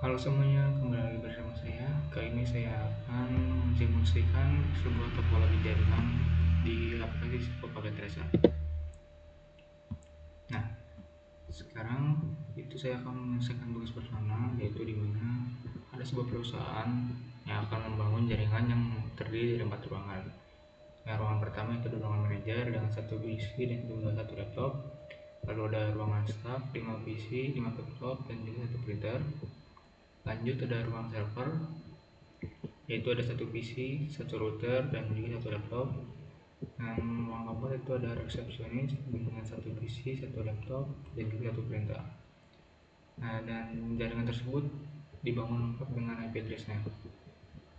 Halo semuanya, kembali lagi bersama saya. Kali ini saya akan mendemonstrasikan sebuah topologi jaringan di aplikasi Packet Tracer. Nah, sekarang itu saya akan menyelesaikan tugas pertama, yaitu di mana ada sebuah perusahaan yang akan membangun jaringan yang terdiri dari 4 ruangan. Nah, ruangan pertama itu ada ruangan manajer dengan 1 PC dan juga 1 laptop. Lalu ada ruangan staff, 5 PC, 5 laptop, dan juga 1 printer. Lanjut ada ruang server, yaitu ada 1 PC, 1 router, dan juga 1 laptop. Dan ruang keempat itu ada resepsionis dengan 1 PC, 1 laptop, dan juga 1 printer. Nah, dan jaringan tersebut dibangun lengkap dengan IP address-nya.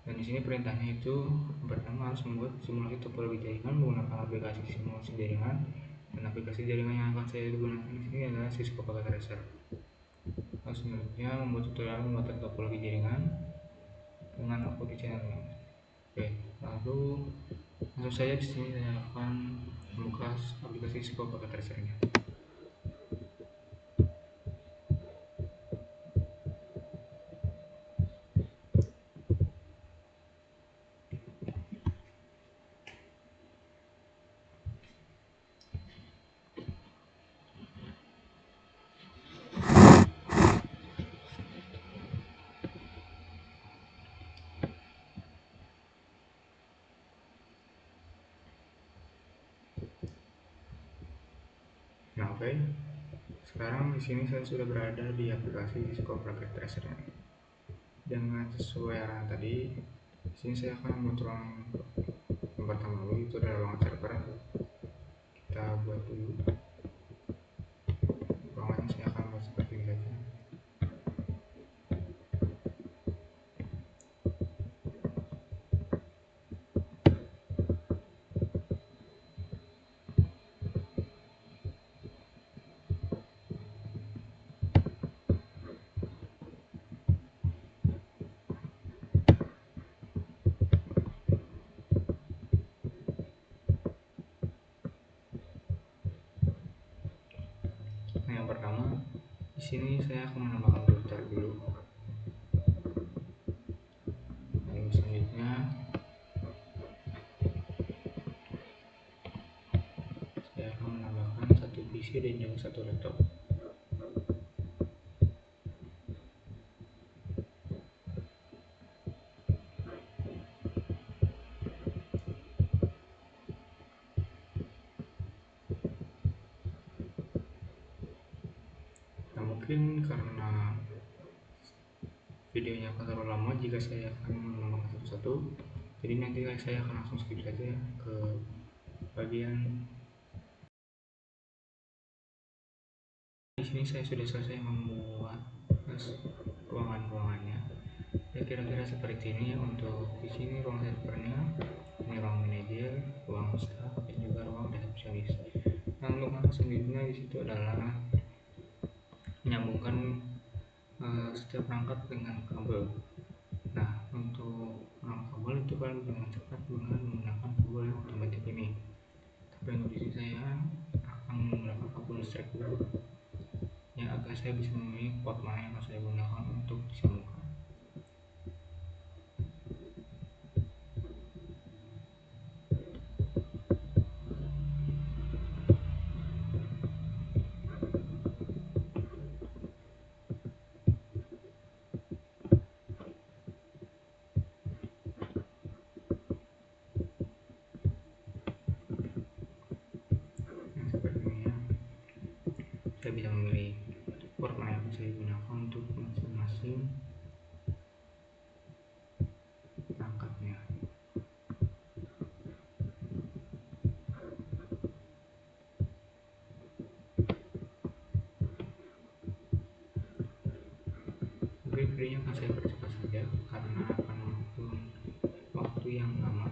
Dan di sini perintahnya itu pertama harus membuat simulasi topologi jaringan menggunakan aplikasi simulasi jaringan, dan aplikasi jaringan yang akan saya gunakan di sini adalah Cisco Packet Tracer. Lalu selanjutnya membuat tutorial pembuatan topologi jaringan dengan upload di channelnya. Oke, lalu langsung saja di sini saya akan membuka aplikasi Cisco Packet Tracer-nya. Nah, oke. Sekarang di sini saya sudah berada di aplikasi Cisco Packet Tracer. Dengan sesuai arahan tadi, di sini saya akan membuat ruang yang pertama dulu, itu adalah ruangan server. Kita buat dulu ruangannya, saya akan buat seperti ini saja. Nah, yang pertama di sini saya akan menambahkan router dulu. Lalu selanjutnya saya akan menambahkan 1 PC dan juga 1 laptop. Nah, mungkin karena videonya akan terlalu lama jika saya akan menambahkan satu-satu, jadi nanti saya akan langsung skip saja ke bagian. Di sini saya sudah selesai membuat ruangan-ruangannya. Ya, kira-kira seperti ini untuk di sini ruang servernya, ini ruang manajer, ruang staff, dan juga ruang resepsionis. Nah, untuk langkah selanjutnya di situ adalah menyambungkan setiap perangkat dengan kabel. Nah, untuk kabel itu paling dengan cepat dengan menggunakan kabel yang otomatis ini. Tapi untuk di sini saya akan menggunakan kabel listrik dulu, ya, agar saya bisa memilih port mana yang saya gunakan untuk disambungkan. Saya bisa memilih port mana yang saya gunakan untuk masing-masing perangkatnya. Mungkin videonya akan saya percepat saja karena akan membutuhkan waktu yang lama.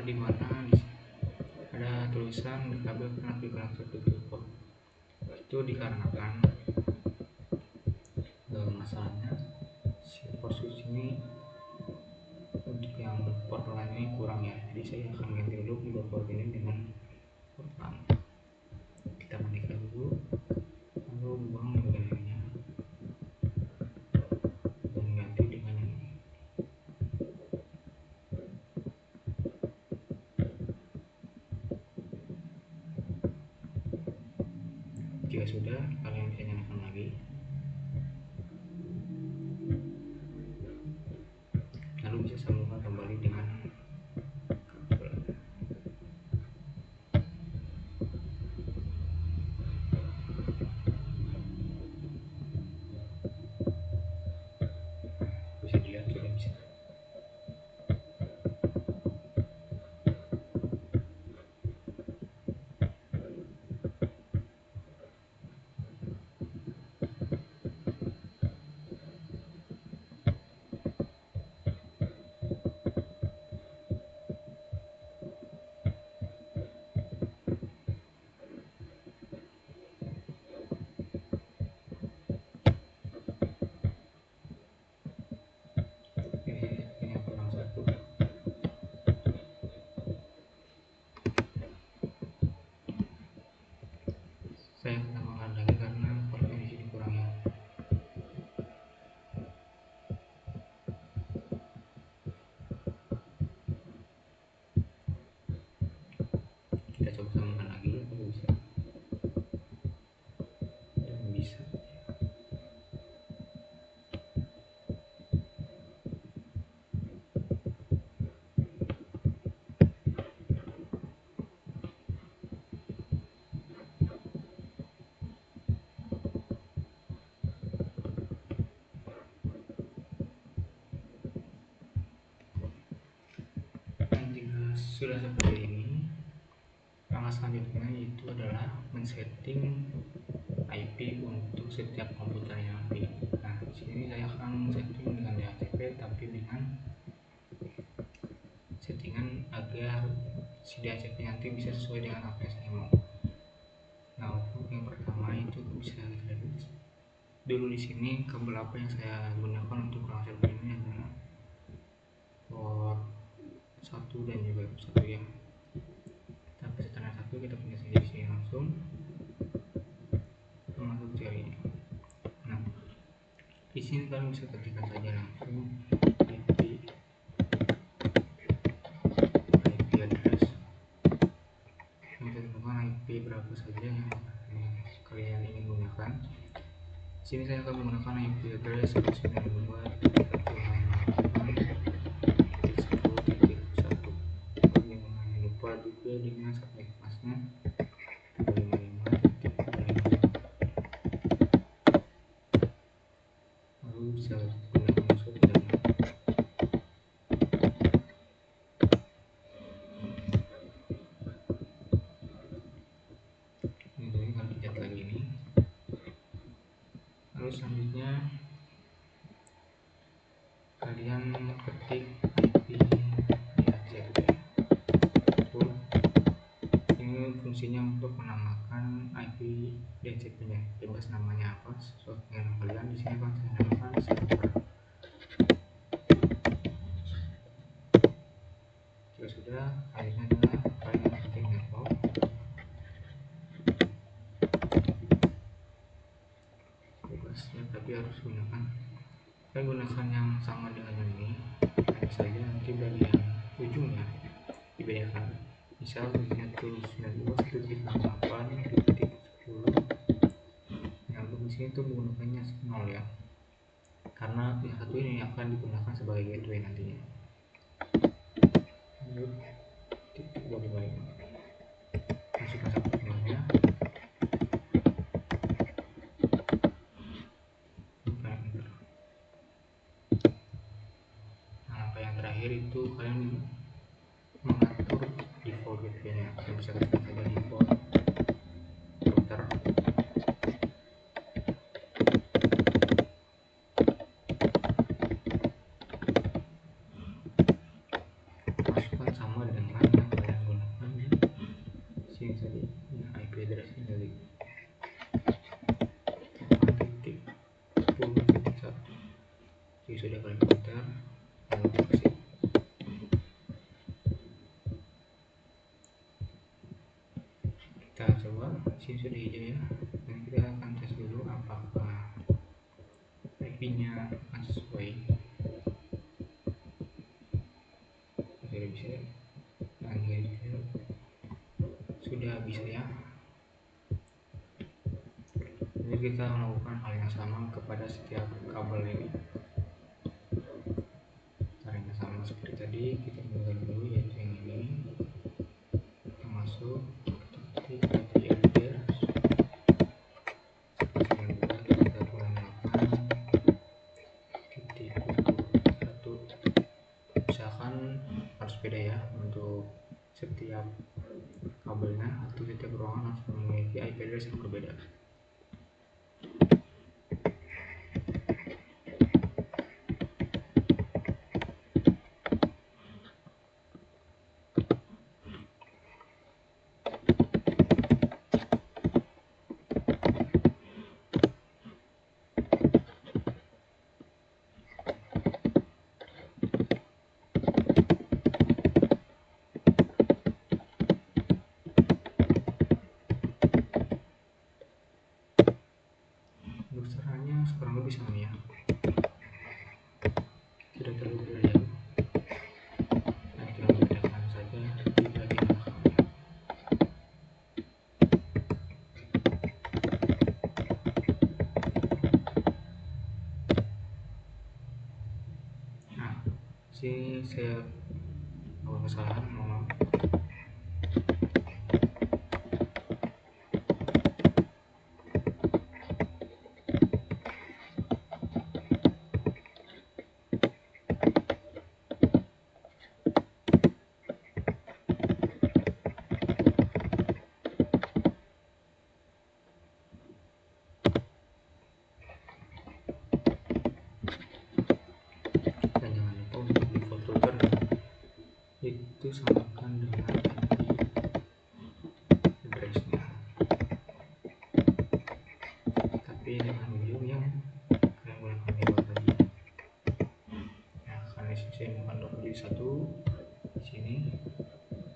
di mana ada tulisan dikabelkan ke konektor port. Itu dikarenakan masalahnya si port switch ini untuk yang port LAN ini kurang ya, jadi saya akan ganti dulu kedua port ini dengan port LAN. Kita matikan dulu, lalu buang baterainya dan ganti dengan yang ini. Jika sudah, kalian bisa nyalakan lagi, lalu bisa sambungkan kembali dengan kabel. Bisa dilihat sudah bisa. Ini yang kurang satu. Saya tambahkan lagi karena portnya di sini kurang ya. Kita coba sambungkan lagi apakah bisa, dan bisa. Dan jika sudah seperti ini, langkah selanjutnya itu adalah men-setting IP untuk setiap komputer yang ada. Nah, di sini saya akan setting dengan DHCP tapi dengan settingan agar si DHCP nanti bisa sesuai dengan apa yang saya mau. Nah, untuk yang pertama itu bisa kita lihat dulu di sini kabel apa yang saya gunakan untuk langsung ini adalah port 1 dan juga 1 ya. Tapi setelah 1 kita punya saja di sini langsung masuk jarinya. Nah, di sini kalian bisa ketikkan saja langsung IP address. Kita tentukan IP berapa saja yang kalian ingin gunakan. Di sini saya akan menggunakan IP address 192.10.10.1. Jangan lupa juga dengan subnet masknya 255.3.2. Lalu bisa gunakan musuh tidak. Ini kalau lihat lagi ini. Lalu selanjutnya kalian ketik IP DHCP. Ini fungsinya untuk menamakan IP DHCP nya, bebas namanya apa sesuai dengan kalian. Di sini kan saya namakan server. Jika sudah, akhirnya adalah kalian ketik network. Bebasnya tapi harus gunakan, saya gunakan yang sama dengan ini. Hanya saja nanti bagian ujungnya dibedakan. Misal begini tuh 92.168.10. Nah, untuk di sini tuh menggunakannya 0 ya, karena yang satu ini akan digunakan sebagai gateway nantinya. Titik 255. Masukkan subnetnya. Nah, langkah yang terakhir itu kalian mengatur default gateway-nya. Kalian bisa ketik saja default router. Masukkan sama dengan sini sudah hijau ya, dan kita akan tes dulu apakah IP-nya akan sesuai. Sudah bisa, dan sudah bisa ya. Jadi kita melakukan hal yang sama kepada setiap kabel ini. Caranya sama seperti tadi, kita mulai dulu yaitu yang ini. Kita masuk, kita ketik enter, kita tulis 8.1. Misalkan harus beda ya untuk setiap kabelnya atau setiap ruangan harus memiliki IP address yang berbeda. Untuk caranya sekarang lebih sama ya, tidak terlalu berbeda. Nah, tinggal membedakan saja di bagian belakangnya. Nah, sini saya melakukan kesalahan, mohon maaf. Dan jangan lupa untuk default router itu samakan dengan IP address-nya, tapi dengan ujung yang kalian gunakan di awal tadi. Nah, karena di sini saya menggunakan 2.1 di sini,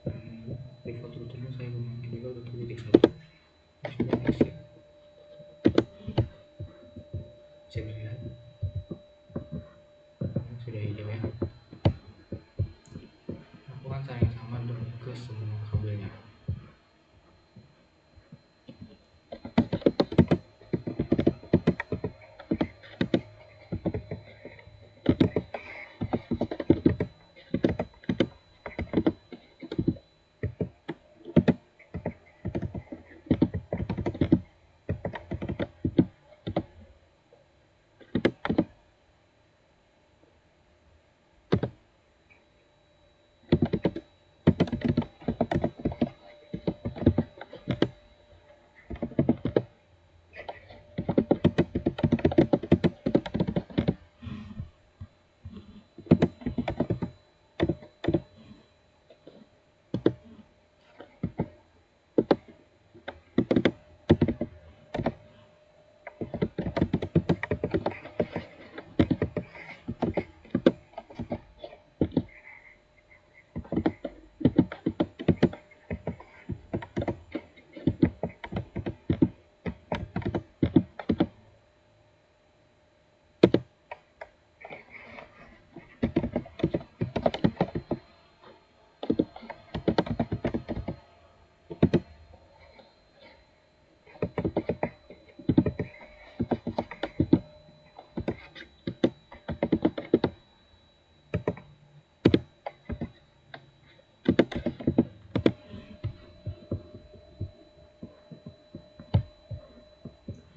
dan default routernya saya gunakan juga 2.1. Sudah exit, bisa dilihat sudah hijau ya. Lakukan cara yang sama ke semua kabelnya.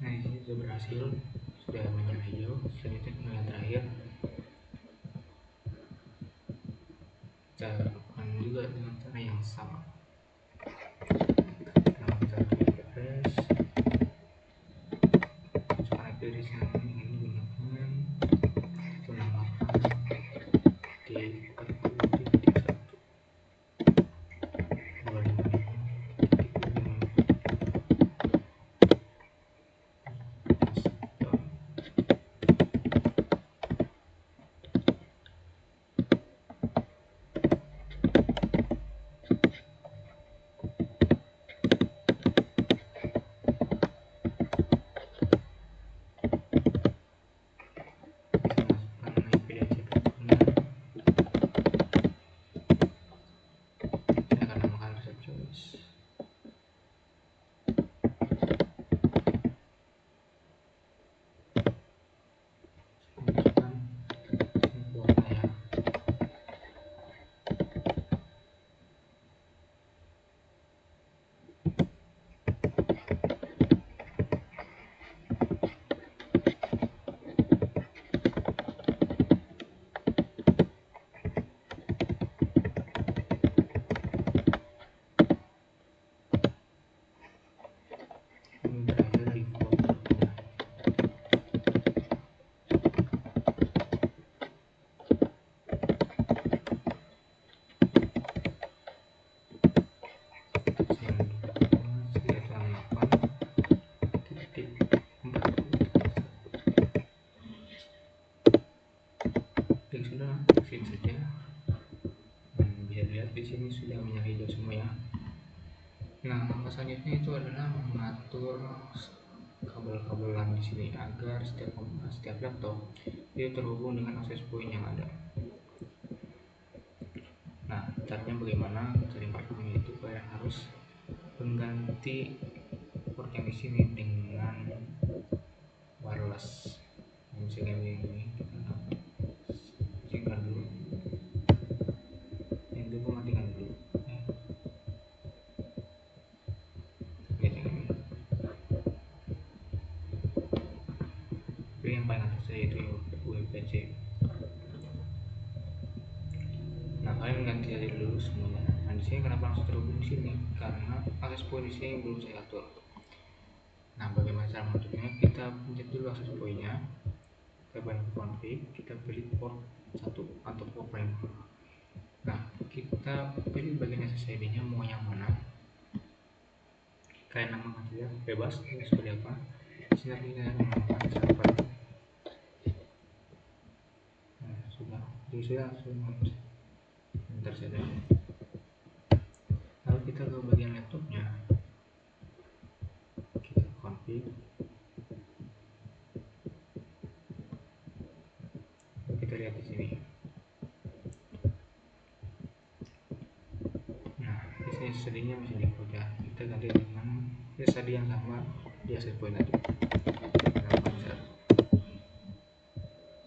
Nah, ini sudah berhasil, sudah menyala hijau. Selanjutnya yang terakhir, kita lakukan juga dengan cara yang sama. Nah, kita klik refresh, masukkan IP address yang ingin digunakan, itu namakan di 40.1 255.0. Ketika sudah exit saja. Bisa dilihat di sini sudah menyala hijau semua ya. Nah, langkah selanjutnya itu adalah mengatur kabel-kabelan di sini agar setiap laptop itu terhubung dengan akses point yang ada. Nah, caranya bagaimana? Cara yang pertama itu kalian harus mengganti port yang di sini dengan wireless. Misalnya ini kita singkat dulu. Yang itu matikan dulu. Lihat yang ini. Pilih yang paling atas yaitu UPC. Nah, kalian ganti aja dulu semuanya. Nah, di sini kenapa langsung terhubung di sini? Karena akses point di sini belum saya atur. Nah, bagaimana cara mengaturnya? Kita pencet dulu akses point-nya. Kita banyak config, kita pilih port 1 atau port prime. Nah, kita pilih bagian SSID-nya mau yang mana. Kalian namakan saja bebas seperti apa. Di sini kita namakan server. Nah, sudah. Jadi sudah langsung enter saja. Lalu kita ke bagian laptopnya. Kita config. Kita lihat di sini. Nah, di sini SSD-nya masih default ya. Kita ganti dengan SSD yang sama di access point tadi.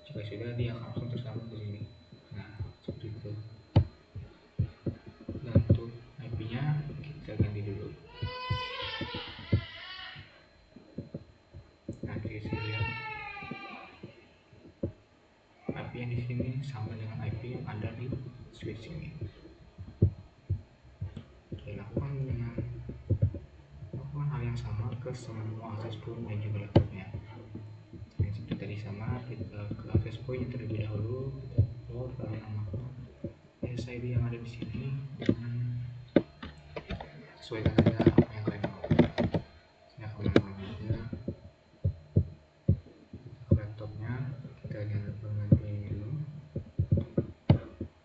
Jika sudah, dia akan langsung tersambung ke sini. Nah, seperti itu. Dan untuk IP-nya kita ganti dulu. Nah, di sini lihat IP yang di sini sama dengan IP yang ada di switch ini. Lakukan hal yang sama ke semua akses point dan juga laptopnya. Yang seperti tadi sama, kita ke akses point yang terlebih dahulu, kita upload lalu namakan SSID yang ada di sini dengan sesuaikan saja apa yang kalian mau. Saya akan menambahkan saja ke laptopnya. Kita ganti dulu.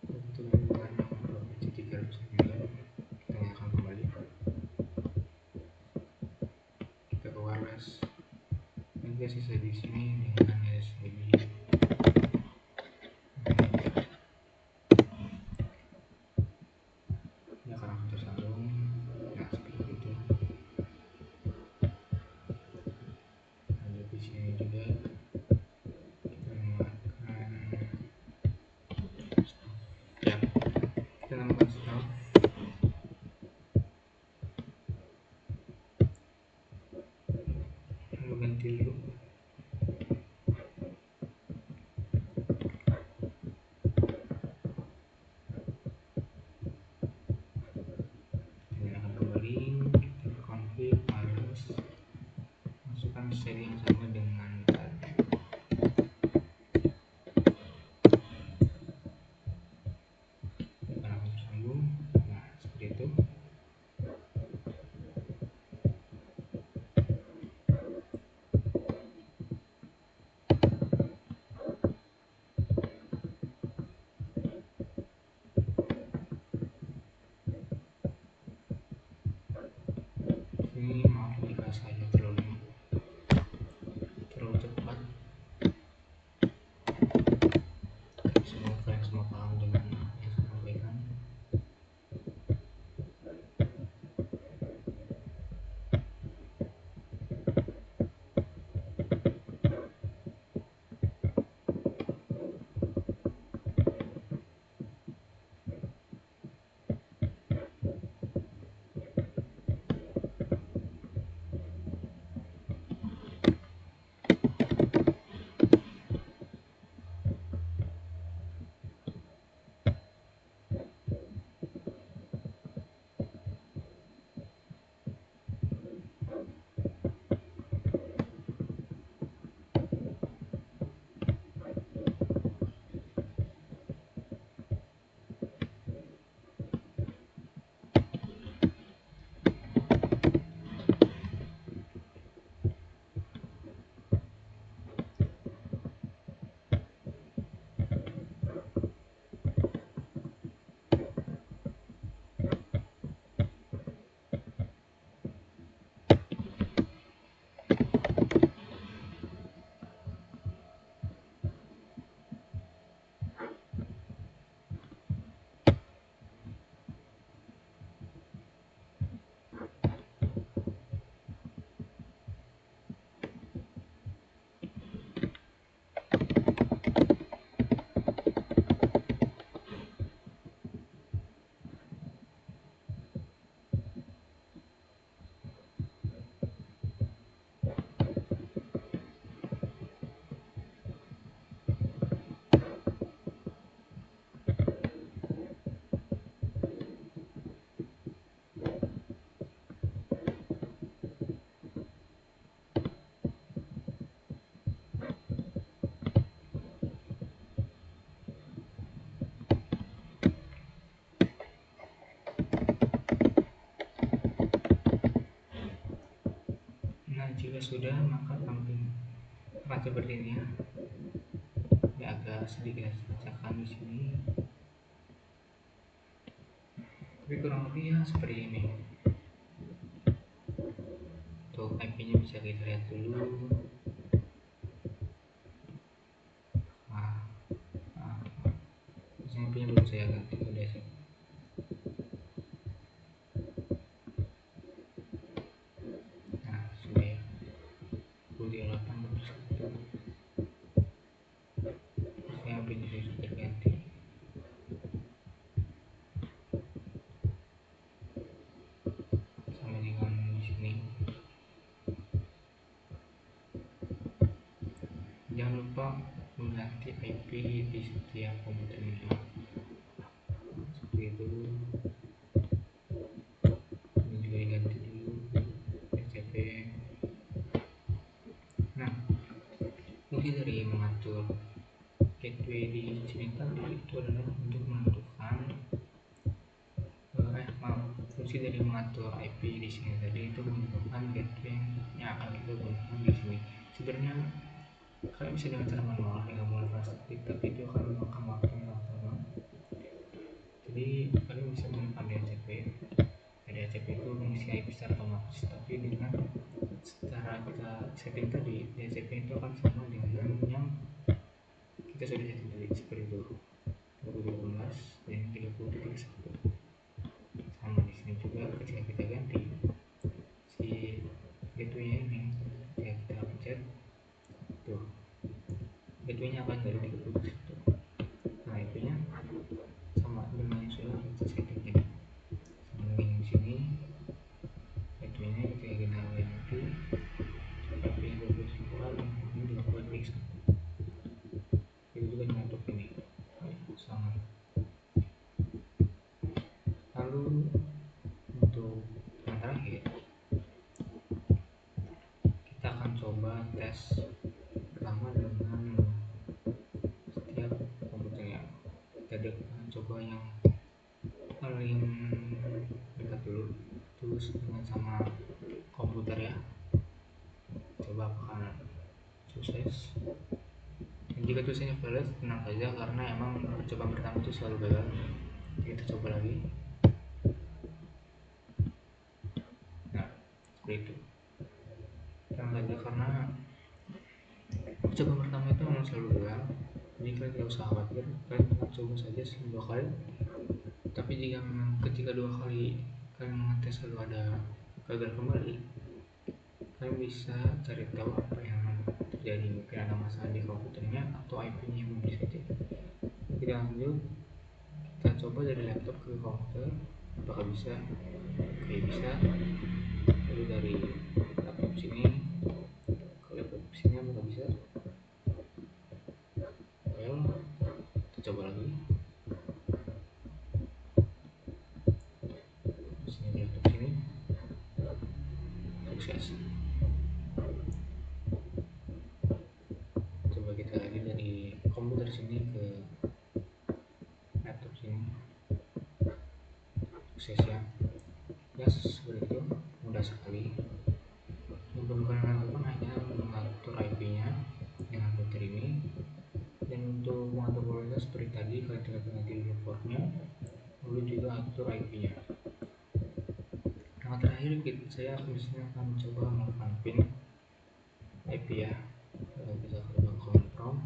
Itu dengan property 309. Kita nyalakan kembali. Kita ke wireless. Dan guys, sisa di sini dengan SSID. Ini akan langsung tersambung. Nah, seperti itu. Lanjut di sini juga kita namakan ya, kita namakan staff. Lalu ganti dulu sudah, maka tampil akan seperti ini ya. Ini agak sedikit bacakan di sini, tapi kurang lebih ya seperti ini. Untuk IP-nya bisa kita lihat dulu. IP-nya belum saya ganti ke DSM. Nah, sudah ya. 28 IP-nya sudah terganti. Sama dengan di sini. Jangan lupa mengganti IP di setiap komputernya. Seperti itu. Ini juga diganti dulu DCP. Nah, fungsi dari mengatur gateway di sini tadi itu adalah untuk menentukan fungsi dari mengatur IP di sini tadi itu menentukan gateway yang akan kita gunakan di sini. Sebenarnya kalian bisa dengan cara manual dengan menggunakan statik, tapi itu akan memakan waktu yang lama. Jadi kalian bisa menggunakan DHCP. DHCP itu mengisi IP secara otomatis, tapi dengan secara kita setting tadi, DHCP itu akan sama dengan yang kita sudah setting tadi, seperti itu 2018 dan 30.1. Sama di sini juga ketika kita ganti si gateway ini, ya kita pencet tuh, gateway-nya akan dari 30.1. Nah, IP-nya sama dengan yang sudah kita setting tadi. Sama dengan di sini, gateway-nya ketika kita ganti IP-nya 20.1 dan ini 20.1. Itu juga dengan ini sama. Lalu untuk yang terakhir, kita akan coba tes pertama dengan setiap komputernya. Kita akan coba yang paling dekat dulu, terus dengan sama komputer ya. Coba apakah sukses. Dan jika tulisannya valid, tenang saja karena emang percobaan pertama itu selalu gagal. Kita coba lagi. Nah, seperti itu. Tenang saja karena percobaan pertama itu memang selalu gagal. Jadi kalian tidak usah khawatir, kalian tinggal coba saja selama 2 kali. Tapi jika memang ketika 2 kali kalian mengetes lalu ada gagal kembali, kalian bisa cari tahu apa yang terjadi. Mungkin ada masalah di komputernya atau IP-nya yang belum disetting. Kita lanjut, kita coba dari laptop ke komputer, apakah bisa? Oke, bisa. Lalu dari laptop sini ke laptop sini apakah bisa? Well, kita coba lagi. Sini laptop sini, sukses. Coba kita lagi dari komputer sini ke laptop sini, sukses ya. Ya, seperti itu, mudah sekali. Yang perlu kalian lakukan hanya mengatur IP-nya dengan router ini, dan untuk mengatur kualitas seperti tadi kalian tinggal ganti dulu portnya, lalu juga atur IP-nya. Yang terakhir, saya akan mencoba melakukan pin IP ya. Bisa ke command prompt.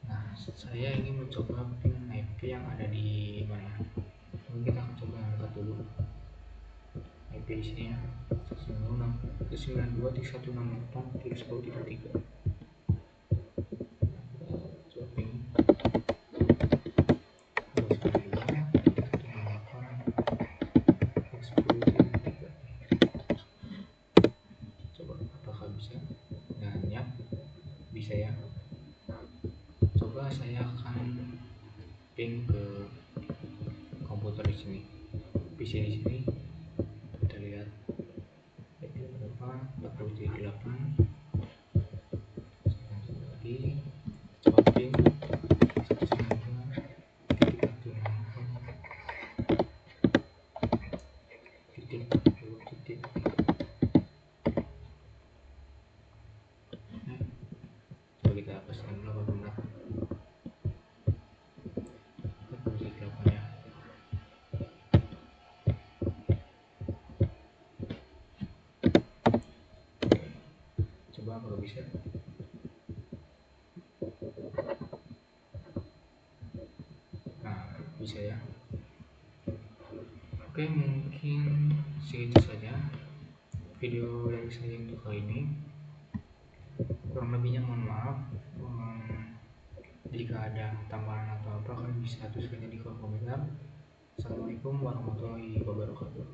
Nah, saya ingin mencoba pin IP yang ada di mana. Mungkin kita akan coba yang dekat dulu. IP di sini ya, 192.168.1.3. Coba apakah bisa? Dan ya, bisa ya. Coba saya akan ping ke komputer di sini, PC di sini. Kita lihat IP berapa, 48. Lagi coba ping 192.168.0.0. kalau bisa. Nah, bisa ya. Oke, mungkin segitu saja video dari saya untuk kali ini. Kurang lebihnya mohon maaf. Jika ada tambahan atau apa, kalian bisa tuliskannya di kolom komentar. Assalamualaikum warahmatullahi wabarakatuh.